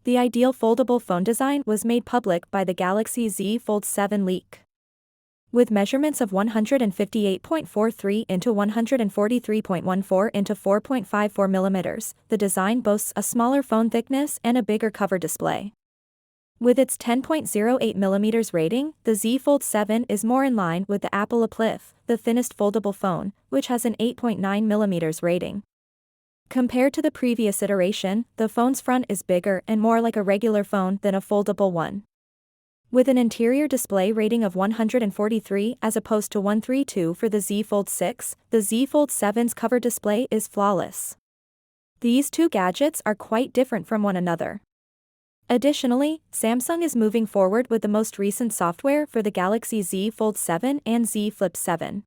The ideal foldable phone design was made public by the Galaxy Z Fold 7 leak. With measurements of 158.43 into 143.14 into 4.54 mm, the design boasts a smaller phone thickness and a bigger cover display. With its 10.08 mm rating, the Z Fold 7 is more in line with the Apple Uplift, the thinnest foldable phone, which has an 8.9 mm rating. Compared to the previous iteration, the phone's front is bigger and more like a regular phone than a foldable one. With an interior display rating of 143 as opposed to 132 for the Z Fold 6, the Z Fold 7's cover display is flawless. These two gadgets are quite different from one another. Additionally, Samsung is moving forward with the most recent software for the Galaxy Z Fold 7 and Z Flip 7.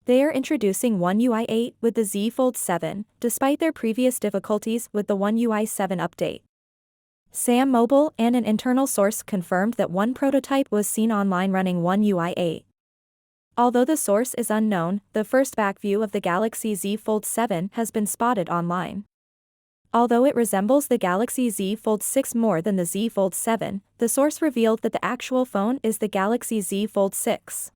They are introducing One UI 8 with the Z Fold 7, despite their previous difficulties with the One UI 7 update. Sam Mobile and an internal source confirmed that one prototype was seen online running One UI 8. Although the source is unknown, the first back view of the Galaxy Z Fold 7 has been spotted online. Although it resembles the Galaxy Z Fold 6 more than the Z Fold 7, the source revealed that the actual phone is the Galaxy Z Fold 6.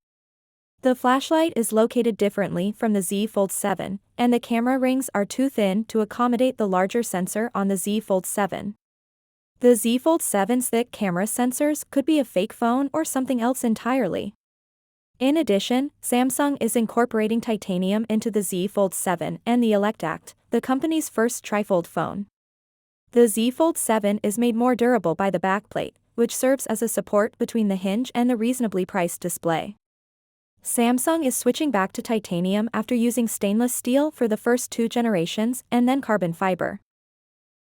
The flashlight is located differently from the Z Fold 7, and the camera rings are too thin to accommodate the larger sensor on the Z Fold 7. The Z Fold 7's thick camera sensors could be a fake phone or something else entirely. In addition, Samsung is incorporating titanium into the Z Fold 7 and the Electact, the company's first trifold phone. The Z Fold 7 is made more durable by the backplate, which serves as a support between the hinge and the reasonably priced display. Samsung is switching back to titanium after using stainless steel for the first 2 generations and then carbon fiber.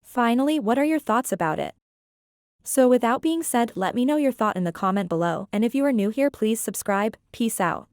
Finally, what are your thoughts about it? So without being said, let me know your thought in the comment below, and if you are new here, please subscribe. Peace out.